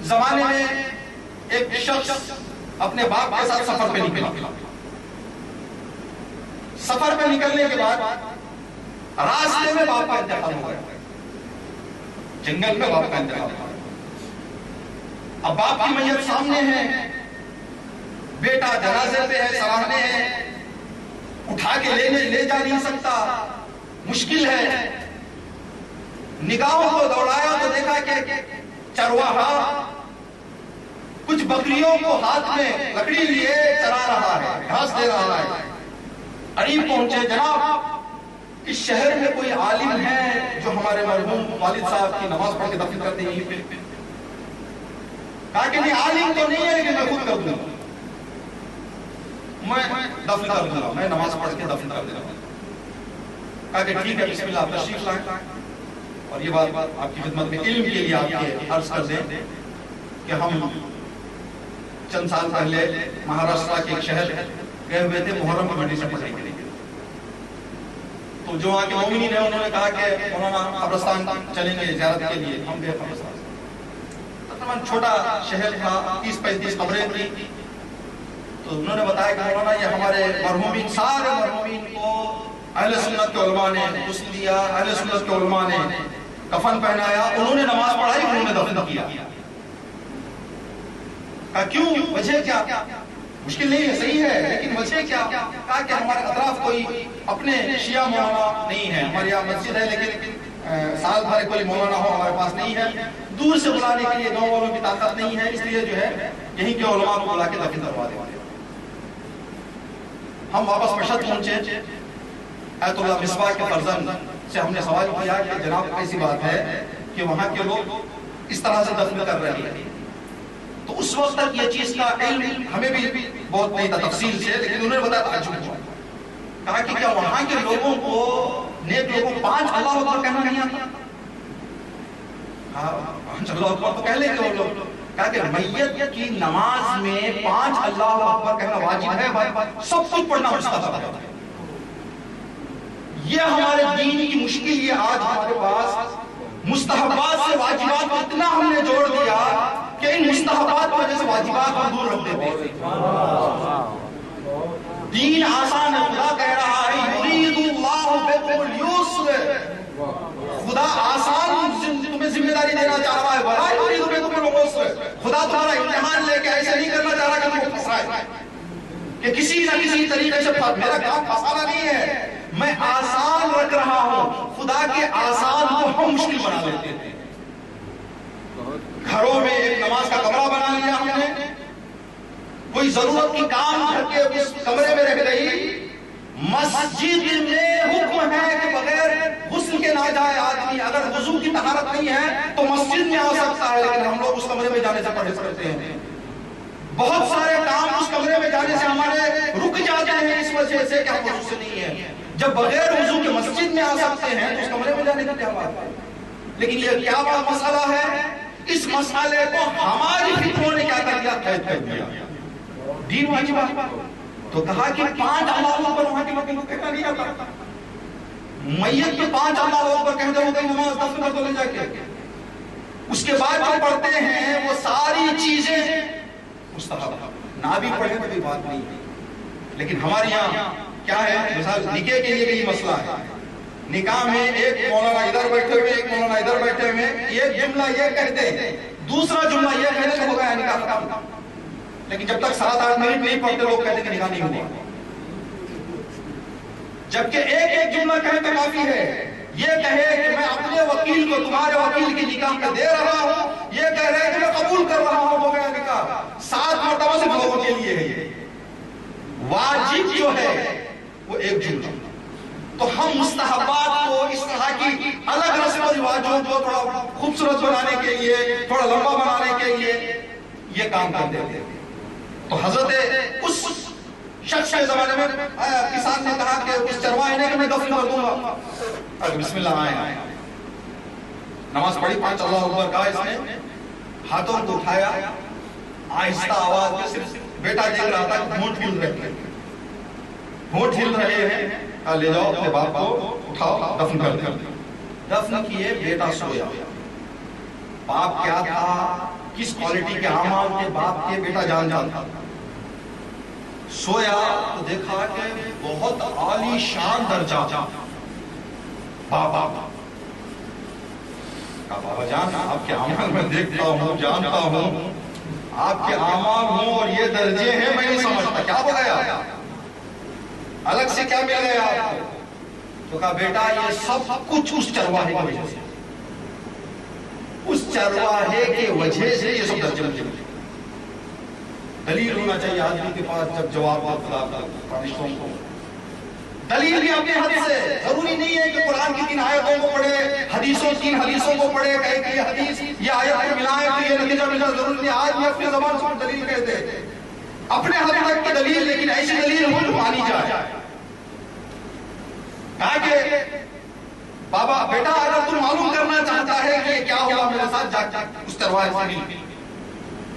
زمانے میں ایک شخص اپنے باپ کے ساتھ سفر پہ نکلا. سفر پہ نکلنے کے بعد راستے میں باپ کا انتقال ہو گیا, جنگل میں باپ کا انتقال ہو گیا. اب باپ کی میت سامنے ہے, بیٹا جنازے پہ ہے, سراہنے ہیں, اٹھا کے لے جا نہیں سکتا, مشکل ہے. نگاہوں کو دوڑایا تو دیکھا کہ چرواہا کچھ بکریوں کو ہاتھ میں لکڑی لیے چرا رہا ہے, گھاس دے رہا ہے. قریب پہنچے, جناب اس شہر میں کوئی عالم ہے جو ہمارے مرحوم والد صاحب کی نماز پڑھ کے دفن کرتے ہیں؟ کہا کہ نہیں عالم تو نہیں ہے لیکن میں خود کر دوں گا, میں دفن کر دوں گا, میں نماز پڑھ کے دفن کر دے رہا ہوں. کہا کہ ٹھیک ہے بسم اللہ تشریف لائیں. اور یہ بات آپ کی خدمت میں علم کے لیے آپ کے عرض کر دیں کہ ہم چند سال پہلے مہاراشٹر کے ایک شہر گئے ہوئے تھے محرم کی منڈی سے پڑھائی کے لیے. تو جو وہاں کے مومنین ہیں انہوں نے کہا کہ مولانا قبرستان چلیں گے زیارت کے لیے. ہم گئے قبرستان. تقریباً چھوٹا شہر تھا, 30-35 قبریں تھیں. تو انہوں نے بتایا کہ مولانا یہ ہمارے مرحومین, سارے مرحومین کو اہل سنت کے علماء نے غسل دیا, اہل سنت کے علماء نے کفن پہنایا, انہوں نے نماز پڑھائی, انہوں نے دفن کیا. کہا کیوں, وجہ کیا؟ مشکل نہیں ہے, صحیح ہے, لیکن وجہ کیا؟ کہا کہ ہمارے اطراف کوئی اپنے شیعہ مولانا نہیں ہے. ہمارے یہاں مسجد ہے لیکن سال بھر کوئی مولانا ہو ہمارے پاس نہیں ہے. دور سے بلانے کے لیے گاؤں والوں کی طاقت نہیں ہے, اس لیے جو ہے یہیں کے علماء کو بلا کے دفن کروا دیتے. ہم واپس مشہد پہنچے. ایت اللہ مصباح کے فرزند سے ہم نے سوال کیا کہ جناب ایسی بات ہے کہ وہاں کے لوگ اس طرح سے دفن کر رہے ہیں. تو اس وقت تک یہ چیز کا علم ہمیں بھی بہت نہیں تھا تفصیل سے, لیکن انہوں نے بتایا تعجب ہوا. کہا کہ کیا وہاں کے لوگوں کو, نیک لوگوں کو 5 اللہ اکبر کہنا نہیں آتا؟ ہاں 5 اللہ اکبر تو کہہ لیں گے وہ لوگ. کہا کہ میت کی نماز میں 5 اللہ اکبر کہنا واجب ہے, سب کچھ پڑھنا مستحب ہے. یہ ہمارے دین کی مشکل یہ آج ہمارے پاس مستحبات سے واجبات کو اتنا ہم نے جوڑ دیا کہ ان مستحبات کی وجہ سے واجبات ہم دور رکھ دیتے ہیں. دین آسان ہے, خدا کہہ رہا ہے یرید اللہ بکم اليسر, خدا آسان تمہیں ذمہ داری دینا چاہ رہا ہے. ولا یرید بکم العسر, خدا تمہارا امتحان لے کے ایسے نہیں کرنا چاہ رہا کہ تم کو پھنسائے, کہ کسی نہ کسی طریقے سے میرا کام پھنسانا نہیں ہے, میں آسان رکھ رہا ہوں. خدا کے آسان کو ہم مشکل بنا لیتے ہیں. گھروں میں ایک نماز کا کمرہ بنا لیا ہم نے, کوئی ضرورت کی کام گھر کے اس کمرے میں رہ گئی. مسجد میں حکم ہے کہ بغیر غسل کے نہ جائے آدمی. اگر وضو کی طہارت نہیں ہے تو مسجد میں آ سکتا ہے, لیکن ہم لوگ اس کمرے میں جانے سے پرہیز کرتے ہیں. بہت سارے کام اس کمرے میں جانے سے ہمارے رک جاتے ہیں اس وجہ سے کہ ہم وضو سے نہیں ہے. جب بغیر وضو کے مسجد میں آ سکتے ہیں تو اس کمرے میں جانے کی کیا بات ہے؟ لیکن یہ کیا بڑا مسئلہ ہے, اس مسئلے کو ہماری فکروں نے کیا کر دیا, قید کر دیا. دین واجب ہے تو کہا کہ 5 اللہ اکبر وہاں کے لوگوں کو کہنا نہیں آتا. میت کے 5 اللہ اکبر کہتے ہو گئی نماز دفن کر دو لے جا کے. اس کے بعد جو پڑھتے ہیں وہ ساری چیزیں مستحب, نہ بھی پڑھے تو کوئی بات نہیں. لیکن ہمارے یہاں کیا ہے, مثال نکاح کے لیے بھی مسئلہ ہے. نکاح میں ایک مولانا ادھر بیٹھے ہوئے, ایک مولانا ادھر بیٹھے ہوئے, ایک جملہ یہ کہتے ہیں, دوسرا جملہ یہ کہتے ہیں ہو گیا نکاح ختم. لیکن جب تک 7-8 منٹ نہیں پڑھتے لوگ کہتے ہیں کہ نکاح نہیں ہوا. جبکہ ایک جملہ کہے تو کافی ہے. یہ کہے کہ میں اپنے وکیل کو تمہارے وکیل کی نکاح میں دے رہا ہوں, یہ کہہ رہے ہیں کہ میں قبول کر رہا ہوں, ہو گیا نکاح. 7 مرتبہ سے لوگوں کے لیے ہے. واجب جو ہے وہ ایک جملہ. تو ہم مستحبات کو اس طرح کی الگ رسم و رواجوں کو تھوڑا خوبصورت بنانے کے لیے, تھوڑا لمبا بنانے کے لیے یہ کام کر دیتے ہیں. تو حضرت اس شخص کے زمانے میں کسان نے کہا کہ اس چرواہے نے کہ میں دفن کر دوں گا. بسم اللہ آئے, نماز پڑھی, 5 اللہ اکبر کہا, اس نے ہاتھوں کو اٹھایا, آہستہ آواز میں, صرف بیٹا دیکھ رہا تھا کہ ہونٹ ہل رہے ہیں. لے جاؤ اپنے باپ کو, اٹھاؤ, دفن کر دیں. دفن کیے, بیٹا سویا. باپ کیا تھا, کس کوالٹی کے اعمال کے باپ کے بیٹا جانتا تھا. سویا تو دیکھا کہ بہت عالی شان درجہ. بابا جان آپ کے اعمال میں دیکھتا ہوں, جانتا ہوں, آپ کے اعمال ہوں اور یہ درجے ہیں, میں نہیں سمجھتا کیا ہو گیا, الگ سے کیا مل گیا آپ کو؟ تو کہا بیٹا یہ سب کچھ اس چرواہے کی وجہ سے, اس چرواہے کے وجہ سے یہ سب درجے ملے. دلیل ہونا چاہیے آدمی کے پاس جب جواب فرشتوں کو. دلیل بھی اپنے حد سے, ضروری نہیں ہے کہ قرآن کی 3 آیتوں کو پڑھے, 3 حدیثوں کو پڑھے, کہے کہ یہ حدیث یہ آیت کو ملائے تو یہ نتیجہ ملنا ضروری نہیں. آج بھی اپنی زبان سے دلیل کہتے ہیں, اپنے حد تک کی دلیل, لیکن ایسی دلیل ہو جو مانی جائے. کہا کہ بابا بیٹا اگر تم معلوم کرنا چاہتا ہے کہ کیا ہوا میرے ساتھ, جا اس چرواہے سے مل.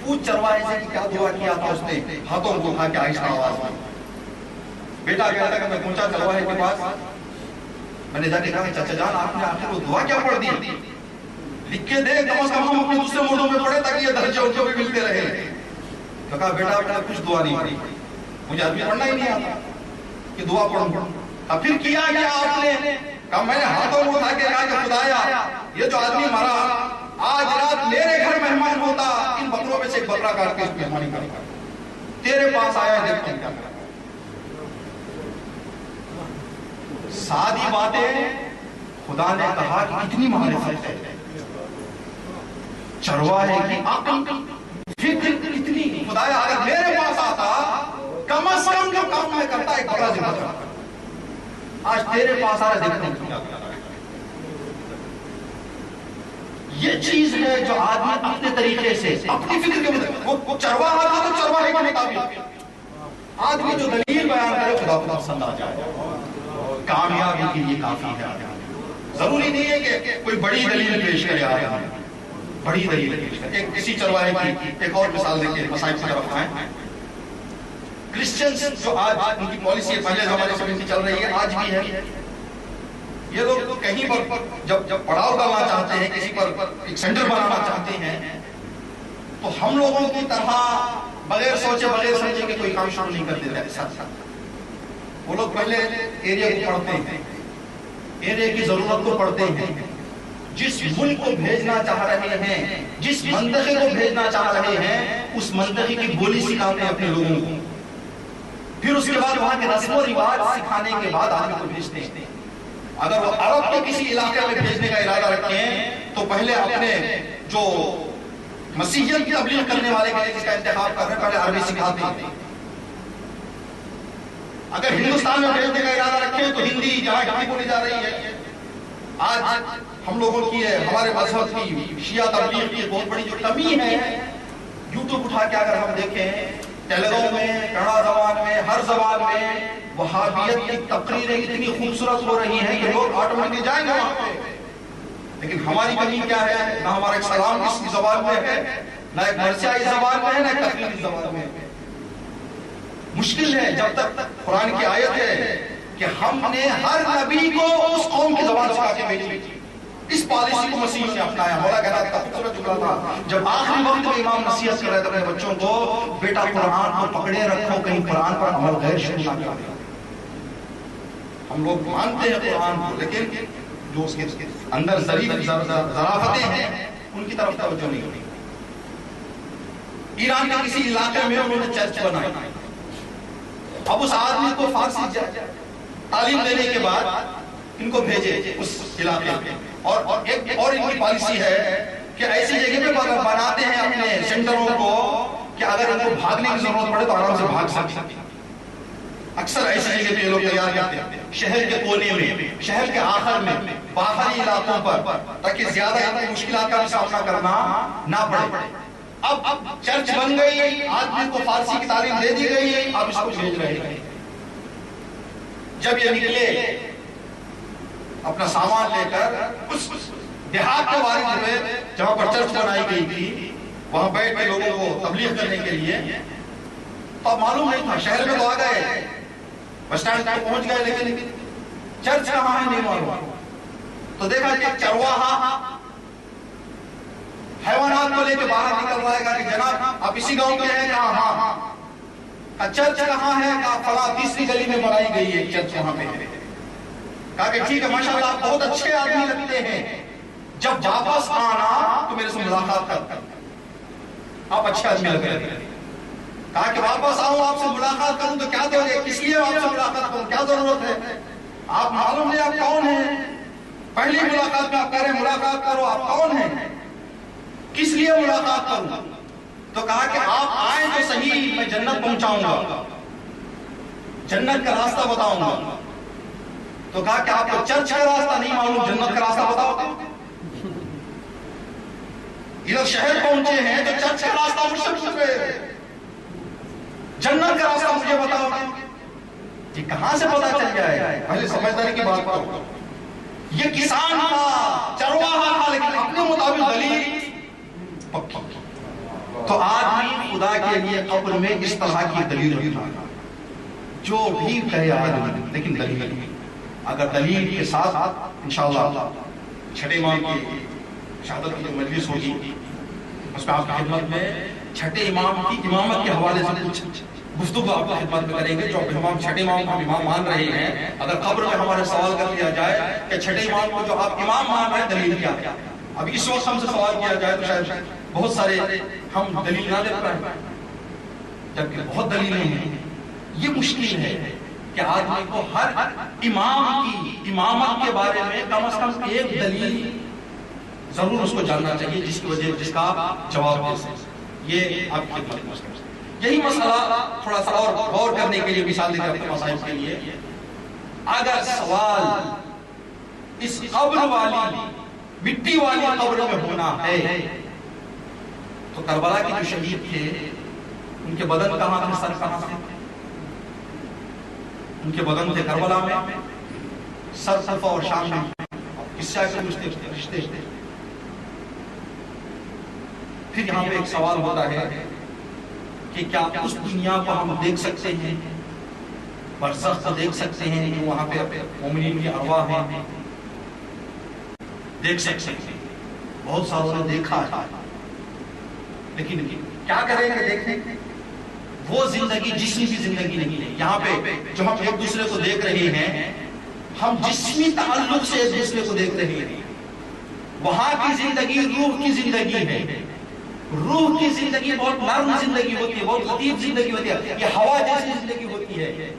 پوچھ چرواہے سے کہ کیا دعا کیا تھا اس نے، ہاتھوں کو اٹھا کے آہستہ آواز میں. بیٹا کہتا کہ میں پہنچا چرواہے کے پاس، میں نے جا کے کہا چچا جان آپ نے آخر وہ دعا کیا پڑھ دی؟ لکھ کے دے کم از کم ہم اپنے دوسرے موڑوں میں پڑھے تاکہ یہ درجے ان کو بھی ملتے رہے. تو کہا بیٹا میں نے کچھ دعا نہیں پڑھی، مجھے عربی پڑھنا ہی نہیں آتا کہ دعا پڑھوں. اب پھر کیا کیا آپ نے؟ کہا میں نے ہاتھوں کو اٹھا کے کہا کہ خدایا یہ جو آدمی مرا آج رات میرے گھر مہمان ہوتا، ان بکروں میں سے ایک بکرا کاٹ کے اس مہمانی کرتا، تیرے پاس آیا ہے دیکھتا ہوں کیا کرتا. سادی باتیں خدا نے کہا کہ اتنی معرفت ہے. چرواہے کی عقل فکر اتنی، خدایا اگر میرے پاس آتا کم از کم جو کام میں کرتا ایک بڑا ذمہ دار، آج تیرے پاس آ رہا دیکھتا ہوں کیا کرتا. یہ چیز ہے جو آدمی اپنے طریقے سے اپنی فکر کے مطابق، وہ چرواہا تھا تو چرواہے کے مطابق آدمی جو دلیل بیان کرے خدا کو پسند آ جائے، کامیابی کے لیے کافی ہے. ضروری نہیں ہے کہ کوئی بڑی دلیل پیش کرے آدمی، بڑی دلیل پیش کرے. ایک اسی چرواہے کی ایک اور مثال دیکھیں، مسائل کی طرف آئیں. کرسچنز جو آج ان کی پالیسی پہلے زمانے سے ان کی چل رہی ہے، آج بھی ہے. یہ لوگ کہیں پر جب پڑاؤ ڈالنا چاہتے ہیں، کسی پر ایک سینٹر بنانا چاہتے ہیں، تو ہم لوگوں کی طرح بغیر سوچے بغیر سمجھے کہ کوئی کام شروع نہیں کر دیتے. ساتھ ساتھ وہ لوگ پہلے ایریا کو پڑھتے ہیں، ایریا کی ضرورت کو پڑھتے ہیں، جس ملک کو بھیجنا چاہ رہے ہیں، جس منطقے کو بھیجنا چاہ رہے ہیں، اس منطقے کی بولی سکھاتے ہیں اپنے لوگوں کو. پھر اس کے بعد وہاں کے رسم و رواج سکھانے کے بعد آدمی کو بھیجتے ہیں. اگر وہ عرب کے کسی علاقے میں بھیجنے کا ارادہ رکھتے ہیں تو پہلے اپنے جو مسیحیت کی تبلیغ کرنے والے کے لیے جس کا انتخاب کر رہے ہیں پہلے عربی سکھاتے ہیں. اگر ہندوستان میں بھیجنے کا ارادہ رکھیں تو ہندی جہاں ہندی بولی جا رہی ہے. آج ہم لوگوں کی ہمارے مذہب کی شیعہ تبلیغ کی بہت بڑی جو کمی ہے، یوٹیوب اٹھا کے اگر ہم دیکھیں تیلگو میں، کنڑا زبان میں، ہر زبان میں وہابیت کی تقریریں اتنی خوبصورت ہو رہی ہیں کہ لوگ آٹومیٹکلی جائیں گے وہاں پہ. لیکن ہماری کمی کیا ہے؟ نہ ہمارا ایک سلام اس زبان میں ہے، نہ ایک مرثیائی زبان میں ہے، نہ ایک تقریری زبان میں ہے. مشکل ہے جب تک قرآن کی آیت ہے کہ ہم نے ہر نبی کو اس قوم کی زبان سکھا کے بھیجی. اس پالیسی کو مسیح نے اپنایا. مولا کہتا تھا خوبصورت جملہ تھا جب آخری وقت میں امام نصیحت کر رہے تھے اپنے بچوں کو، بیٹا قرآن کو پکڑے رکھو، کہیں قرآن پر عمل غیر شروع نہ کرے. ہم لوگ مانتے ہیں قرآن کو، لیکن جو اس کے اندر ظرافتیں ہیں ان کی طرف توجہ نہیں ہوتی. ایران کے کسی علاقے میں انہوں نے چرچ بنائی. اب اس آدمی کو فارسی تعلیم دینے کے بعد ان کو بھیجے اس علاقے میں، اور ایک اور ان کی پالیسی ہے کہ ایسی جگہ پہ بناتے ہیں اپنے سینٹروں کو کہ اگر ان کو بھاگنے کی ضرورت پڑے تو آرام سے بھاگ سکتے. اکثر ایسی جگہ پہ لوگ تیار کرتے ہیں شہر کے کونے میں، شہر کے آخر میں، باہری علاقوں پر، تاکہ زیادہ مشکلات کا بھی سامنا کرنا نہ پڑے. اب چرچ بن گئی، آدمی کو فارسی کی تعلیم دے دی گئی، اب اس کو بھیج رہے ہیں. جب یہ نکلے اپنا سامان لے کر اس دیہات کے وارد ہوئے جہاں پر چرچ بنائی گئی تھی، وہاں بیٹھ کے لوگوں کو تبلیغ کرنے کے لیے، تو اب معلوم نہیں تھا. شہر میں تو آ گئے، بس اسٹینڈ تک پہنچ گئے، لیکن چرچ کہاں ہے نہیں معلوم. تو دیکھا کہ چرواہا حیوانات کو لے کے باہر نکل رہا ہے کہ جناب آپ اسی گاؤں کے ہیں؟ کہاں ہاں. چرچ کہاں ہے؟ کہا فلاں تیسری گلی میں بنائی گئی ہے چرچ، وہاں پہ ہے. کہا کہ ٹھیک ہے ماشاءاللہ آپ بہت اچھے آدمی لگتے ہیں، جب واپس آنا تو میرے سے ملاقات کر. آپ اچھے آدمی لگ رہے ہیں. کہا کہ واپس آؤں آپ سے ملاقات کروں تو کیا دو گے؟ کس لیے آپ سے ملاقات کروں؟ کیا ضرورت ہے؟ آپ معلوم نہیں آپ کون ہیں؟ پہلی ملاقات میں آپ کہہ رہے ہیں ملاقات کرو، آپ کون ہیں؟ کس لیے ملاقات کروں؟ تو کہا کہ آپ آئیں تو صحیح، میں جنت پہنچاؤں گا، جنت کا راستہ بتاؤں گا. تو کہا کہ آپ کو چرچ کا راستہ نہیں معلوم، جنت کا راستہ بتاؤ. ادھر شہر پہنچے ہیں تو چرچ کا راستہ مجھ سے پوچھ رہے، جنت کا راستہ مجھے بتاؤ. یہ کہاں سے پتا چل جائے؟ پہلے سمجھداری کی بات کرو. یہ کسان تھا، چرواہا تھا، لیکن اپنے مطابق دلیل پکی. تو آدمی خدا کے لیے قبر میں اس طرح کی دلیل رکھنا، جو بھی کہے آدمی، لیکن دلیل، اگر دلیل کے ساتھ انشاءاللہ چھٹے امام کی شہادت کی جو مجلس ہوگی اس میں آپ کی خدمت میں چھٹے امام کی امامت کے حوالے سے کچھ گفتگو آپ کی خدمت میں کریں گے. جو امام چھٹے امام کو امام مان رہے ہیں، اگر قبر میں ہمارے سوال کر لیا جائے کہ چھٹے امام کو جو آپ امام مان رہے ہیں دلیل کیا ہے، اب اس وقت ہم سے سوال کیا جائے تو شاید بہت سارے ہم دلیل نہ دے پائیں، جبکہ بہت دلیلیں ہیں. یہ مشکل ہے کہ آدمی کو ہر امام کی امامت کے بارے میں کم از کم ایک دلیل ضرور اس کو جاننا چاہیے جس کی وجہ جس کا جواب دے سکے. یہ آپ کی خدمت میں یہی مسئلہ تھوڑا سا اور غور کرنے کے لیے مثال دیتے ہیں مسائل کے لیے. اگر سوال اس قبر والی مٹی والی قبر میں ہونا ہے تو کربلا کے جو شہید تھے ان کے بدن کہاں تھے، سر کہاں تھے؟ ان کے بدن تھے کربلا میں، سر صفا اور شام میں. کس سے آگے رشتے تھے؟ پھر یہاں پہ ایک سوال ہوتا ہے کہ کیا اس دنیا کو ہم دیکھ سکتے ہیں، برزخ کو دیکھ سکتے ہیں جو وہاں پہ مومنین کی ارواح ہیں؟ دیکھ سکتے ہیں، بہت ساروں نے دیکھا ہے، لیکن کیا کریں گے دیکھیں؟ وہ زندگی جسمی کی زندگی نہیں ہے. یہاں پہ جو ہم ایک دوسرے کو دیکھ رہے ہیں، ہم جسمی تعلق سے ایک دوسرے کو دیکھ رہے ہیں. وہاں کی زندگی روح کی زندگی ہے. روح کی زندگی بہت نرم زندگی ہوتی ہے، بہت لطیف زندگی ہوتی ہے، یہ ہوا جیسی زندگی ہوتی ہے.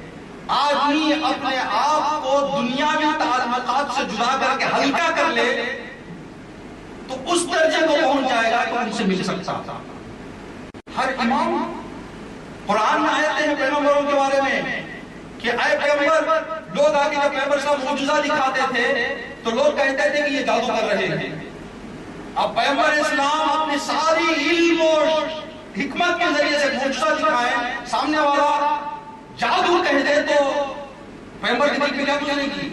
آدمی اپنے آپ کو دنیاوی تعلقات سے جدا کر کے ہلکا کر لے تو اس درجے کو پہنچ جائے گا کہ ان سے مل سکتا. ہر امام قرآن میں آیتیں ہیں پیغمبروں کے بارے میں کہ اے پیغمبر، لوگ آگے جب پیغمبر صاحب معجزہ دکھاتے تھے تو لوگ کہتے تھے کہ یہ جادو کر رہے ہیں. اب پیغمبر اسلام اپنی ساری علم اور حکمت کے ذریعے سے معجزہ دکھائیں، سامنے والا جادو کہہ دے تو پیغمبر کے دل پہ کیا گزرے گی؟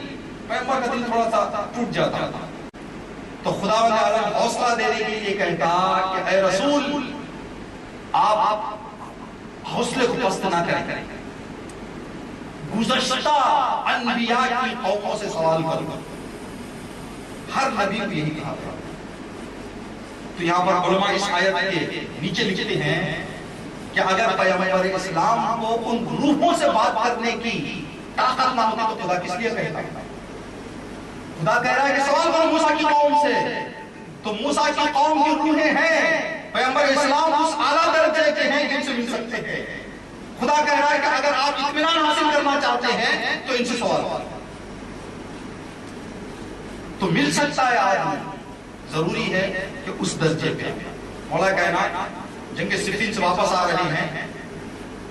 پیغمبر کا دل تھوڑا سا ٹوٹ جاتا. تو خداوند عالم حوصلہ دینے کے لیے کہتا کہ اے رسول، آپ حوصلے کو پست نہ کریں، گزشتہ انبیاء کی قوموں سے سوال کرو. ہر نبی کو یہی کہا تھا. تو یہاں پر علماء اس آیت کے نیچے لکھتے ہیں کہ اگر پیغمبر اسلام کو ان روحوں سے بات کرنے کی طاقت نہ ہوتی تو خدا کس لیے کہتا ہے؟ خدا کہہ رہا ہے کہ سوال کرو موسیٰ کی قوم سے. تو موسیٰ کی قوم کی روحیں ہیں، پیغمبر اسلام اس اعلیٰ درجے کے ہیں جن سے مل سکتے ہیں. خدا کہہ رہا ہے کہ اگر آپ اطمینان حاصل کرنا چاہتے ہیں تو ان سے سوال کرو. تو مل سکتا ہے آدمی، ضروری ہے کہ اس درجے پہ. مولا کائنات جنگ صفین سے واپس آ رہے ہیں،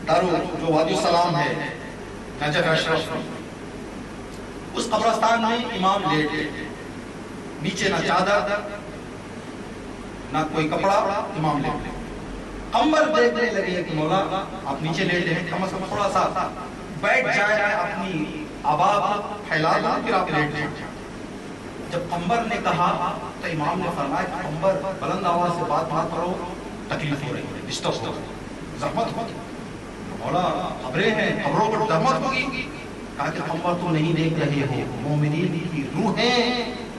دارو جو وادی السلام ہے نجف اشرف، اس قبرستان میں امام لیٹے، نیچے نہ چادر نہ کوئی کپڑا، امام لیٹے. قمر دیکھنے لگے کہ مولا آپ نیچے لیٹے ہیں، کم از کم تھوڑا سا بیٹھ جائیں، اپنی عبا پھیلا دو پھر آپ لیٹ جائیں. جب قمر نے کہا تو امام نے فرمایا کہ قمر بلند آواز سے بات مت کرو، تکلیف ہو رہی ہے، ڈسٹرب ہو رہی ہے، زحمت ہوگی. مولا خبریں ہیں، خبروں پر زحمت ہوگی. کہا کہ قمر تم نہیں دیکھ رہے ہو، مومنین کی روحیں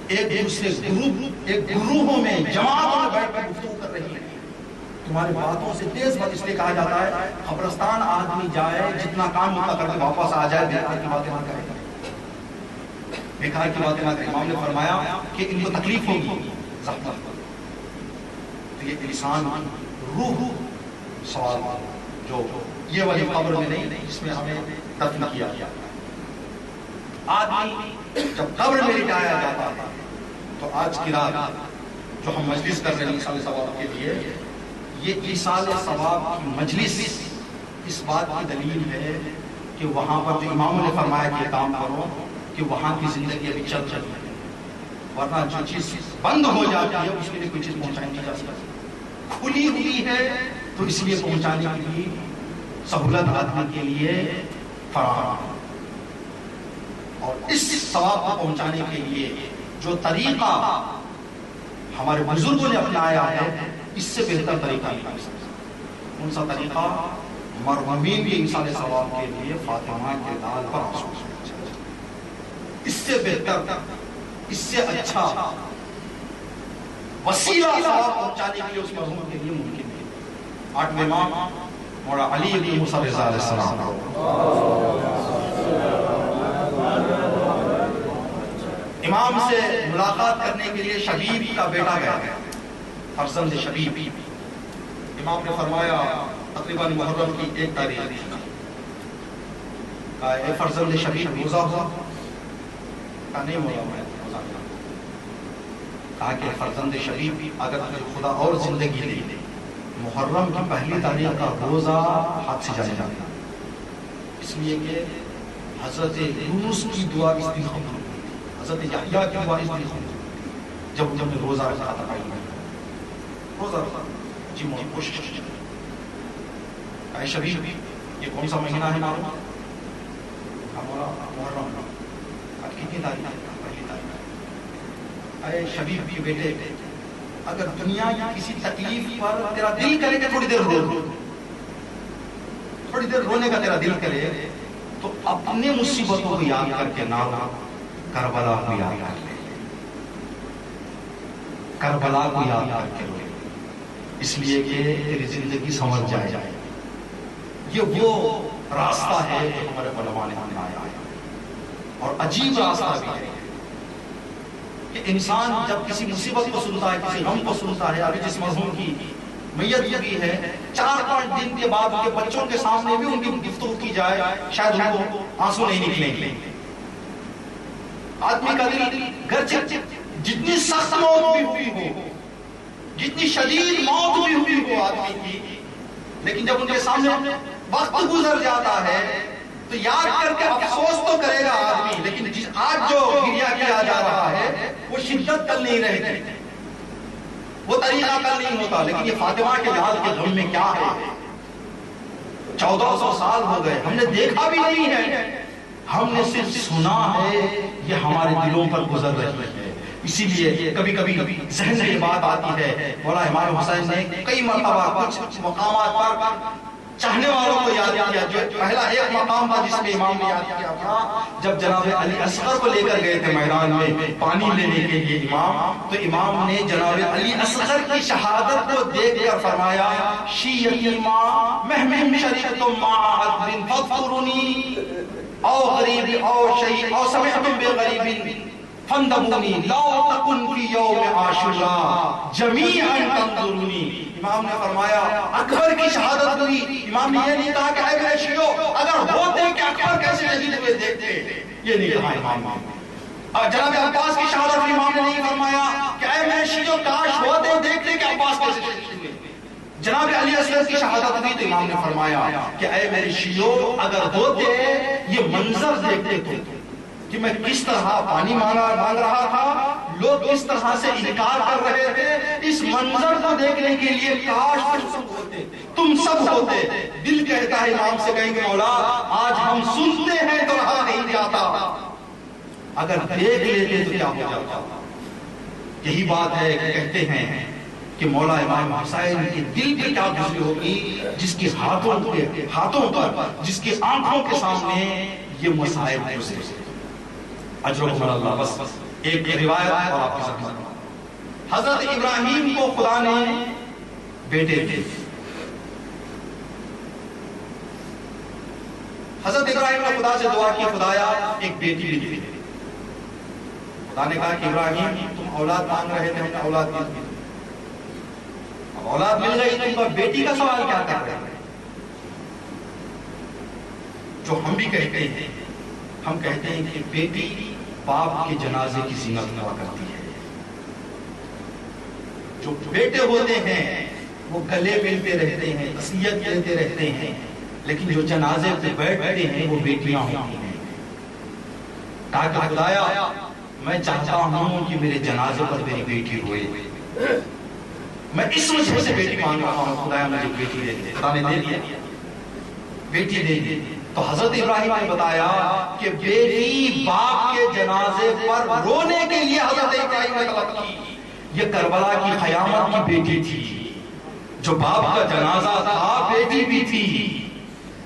ایک دوسرے گروہوں میں جماعتوں میں بیٹھ کر گفتگو کر رہی ہیں. تمہاری باتوں سے تیز بات اس لیے کہا جاتا ہے قبرستان آدمی جائے جتنا کام اتنا کر کے واپس آ جائے، بیکار کی باتیں نہ کرے، بیکار کی باتیں نہ کرے. امام نے فرمایا کہ ان کو تکلیف ہوگی، زحمت. تو یہ انسان روح سوال جو یہ والی قبر میں نہیں جس میں ہمیں دفن کیا گیا. آدمی جب قبر میں لٹایا جاتا ہے تو آج کی رات جو ہم مجلس کر رہے ہیں ایصال ثواب کے لیے، یہ ایصال ثواب کی مجلس اس بات کی دلیل ہے کہ وہاں پر جو اماموں نے فرمایا کہ کام کرو، کہ وہاں کی زندگی ابھی چل رہی ہے. ورنہ جو چیز بند ہو جاتی ہے اس کے لیے کوئی چیز پہنچائی نہیں جا سکتی. کھلی ہوئی ہے تو اس لیے پہنچانے کی بھی سہولت آدمی کے لیے فراہم. اور اس ثواب کو پہنچانے کے لیے جو طریقہ ہمارے بزرگوں نے اپنایا ہے، اس سے بہتر طریقہ نہیں ہو سکتا. کون سا طریقہ؟ مرحومین کے ایصال ثواب کے لیے فاطمہ کے لال پر آنسو. اس سے بہتر، اس سے اچھا وسیلہ ثواب پہنچانے کے لیے اس مرحوم کے لیے ممکن نہیں. 8ویں امام مولا علی بن موسیٰ رضا علیہ السلام امام سے ملاقات کرنے کے لیے شبیب کا بیٹا گیا، فرزند شبیب. امام نے فرمایا تقریباً محرم کی 1 تاریخ، کہا اے فرزند شبیب روزہ ہوا؟ کہا نہیں مولا میں روزہ ہوا. کہا کہ فرزند شبیب اگر خدا اور زندگی دے محرم کی 1 تاریخ کا روزہ ہاتھ سے جائے جاتا، اس لیے کہ حضرت یونس کی دعا اس دن قبول ہوئی، حضرت یحییٰ کی دعا اس دن قبول ہوئی جب نے روزہ رکھا تھا. روزہ رکھا جی مولا کوشش اے شبیب یہ کون سا مہینہ ہے معلوم؟ مولا محرم. اب کتنی تاریخ ہے؟ 1 تاریخ. اے شبیب کے بیٹے اگر دنیا کی کسی تکلیف پر تیرا دل کرے کہ تھوڑی دیر رونے کا تیرا دل کرے تو اپنے مصیبتوں کو یاد کر کے نہ رو، کربلا کو یاد کر لے، کربلا کو یاد کر کے رو، اس لیے کہ تیری زندگی سمجھ جائے. یہ وہ راستہ ہے جو ہمارے علماء نے بتایا ہے، اور عجیب راستہ بھی ہے کہ انسان جب کسی مصیبت کو سنتا ہے، کسی غم کو سنتا ہے. ابھی جس مرحوم کی میت بھی ہے 4-5 دن کے بعد ان کے بچوں کے سامنے بھی ان کی گفتگو کی جائے شاید ان کو آنسو نہیں نکلیں گے. آدمی کا دل گرچہ جتنی سخت موت بھی ہوئی ہو، جتنی شدید موت بھی ہوئی ہو آدمی کی، لیکن جب ان کے سامنے وقت گزر جاتا ہے تو یاد کر کے افسوس تو کرے گا آدمی، لیکن آج جو گریہ کیا جا رہا ہے وہ شدت کل نہیں رہے گی، وہ طریقہ کل نہیں ہوتا. لیکن یہ فاطمہ کے لال کے غم میں کیا ہے؟ 1400 سال ہو گئے، ہم نے دیکھا بھی نہیں ہے، ہم نے صرف سنا ہے، یہ ہمارے دلوں پر گزر رہی ہے. اسی لیے کبھی کبھی ذہن میں یہ بات آتی ہے، مولا امام حسین نے کئی مرتبہ کچھ مقامات پر چاہنے والوں کو یاد کیا. جو پہلا ایک مقام تھا جس میں امام نے یاد کیا تھا جب جناب علی اصغر کو لے کر گئے تھے میدان میں پانی لینے کے لیے امام، تو امام نے جناب علی اصغر کی شہادت کو دیکھ کر فرمایا شیعیما مہمہم شریعتم معاہد بن فاذکرونی او غریب او شہید او سمعتم بغریب فندمونی لا تکن فی یوم عاشوراء جمیعا تنظرونی. امام نے فرمایا اکبر کی شہادت ہوئی. امام نے یہ نہیں کہا کہ اے میرے شیعو اگر ہوتے کہ اکبر کیسے شہید ہوئے دیکھتے، یہ نہیں کہا امام نے. اور جناب عباس کی شہادت ہوئی، امام نے نہیں فرمایا کہ اے میرے شیعو کاش ہوتے دیکھتے کہ عباس کیسے شہید ہوئے. جناب علی اصغر کی شہادت ہوئی تو امام نے فرمایا کہ اے میرے شیعو اگر ہوتے یہ منظر دیکھتے تو کہ میں کس طرح پانی مانگ رہا تھا، لوگ کس طرح سے انکار کر رہے تھے، اس منظر کو دیکھنے کے لیے کاش تم سب ہوتے. دل کہتا ہے امام سے کہیں کہ مولا آج ہم سنتے ہیں تو رہا نہیں جاتا، اگر دیکھ لیتے تو کیا ہو جاتا. یہی بات ہے کہ کہتے ہیں کہ مولا امام حسین کے دل پہ کیا گزری ہوگی جس کے ہاتھوں پر، جس کے آنکھوں کے سامنے یہ مسائل گزرے. اجرکم اللہ. بس ایک روایت اور آپ کے سامنے، حضرت ابراہیم کو خدا نے بیٹے تھے. حضرت ابراہیم نے خدا سے دعا کی خدایا ایک بیٹی بھی دے. خدا نے کہا کہ ابراہیم تم اولاد مانگ رہے تھے، ہم نے اولاد مل گئی. اب اولاد مل گئی تم کا بیٹی کا سوال کیا کر رہے ہیں؟ جو ہم بھی کہتے ہیں، ہم کہتے ہیں کہ بیٹی باپ کے جنازے کی زینت ہوا کرتی ہے. جو بیٹے ہوتے ہیں وہ گلے ملتے رہتے ہیں، عصیت دیتے رہتے ہیں، لیکن جو جنازے پہ بیٹھتے ہیں وہ بیٹیاں ہوتی ہیں. کہا کہ خدایا میں چاہتا ہوں کہ میرے جنازے پر میری بیٹی ہوئے، میں اس وجہ سے بیٹی مانگ رہا ہوں، خدایا مجھے بیٹی دے دے. خدا نے دے دیا، بیٹی دے دی. تو حضرت ابراہیم نے بتایا کہ بیٹی باپ کے جنازے پر رونے کے لیے حضرت ابراہیم نے طلب کی. یہ کربلا کی قیامت کی بیٹی تھی جو باپ کا جنازہ تھا بیٹی بھی تھی،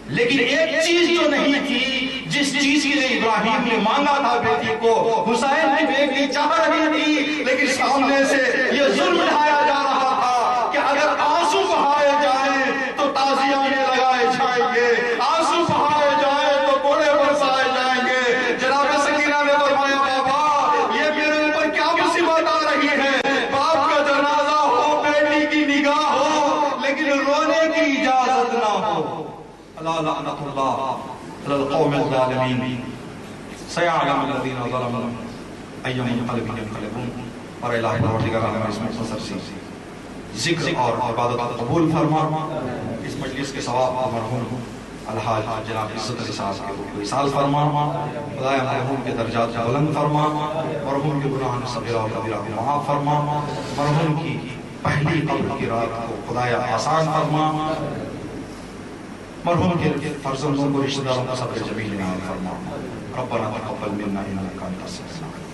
لیکن ایک چیز جو نہیں تھی، جس چیز کے لیے ابراہیم نے مانگا تھا بیٹی کو، حسین کی بیٹی چاہ رہی تھی، لیکن سامنے سے یہ ظلم ڈھایا جا رہا تھا کہ اگر آنسو بہائے جائیں تو تعزیہ میں لگائے جائیں گے، آنسو بہائے جائیں تو کوڑے برسائے جائیں گے۔ جناب سکینہ نے فرمایا بابا یہ میرے اوپر کیا مصیبت آ رہی ہے، باپ کا جنازہ ہو، بیٹی کی نگاہ ہو، لیکن رونے کی اجازت نہ ہو۔ اللہ لعنت اللہ علی القوم الظالمین، سیعلم الذین ظلموا ای منقلب ینقلبون۔ اور الہ پروردگار ہمیں اس مختصر سی ذکر اور عبادت قبول فرما، اس مجلس کے ثواب مرحوم الحاج جناب عزت علی صاحب کے روح وصال فرما، خدایا مرحوم کے درجات بلند فرما، مرحوم کے گناہ صغیرہ و کبیرہ کو معاف فرما، مرحوم کی پہلی قبر کی رات کو خدایا آسان فرما، مرحوم کے فرزندوں کو رشتہ داروں کو صبر جمیل عنایت فرما۔ ربنا تقبل منا انک انت السمیع العلیم۔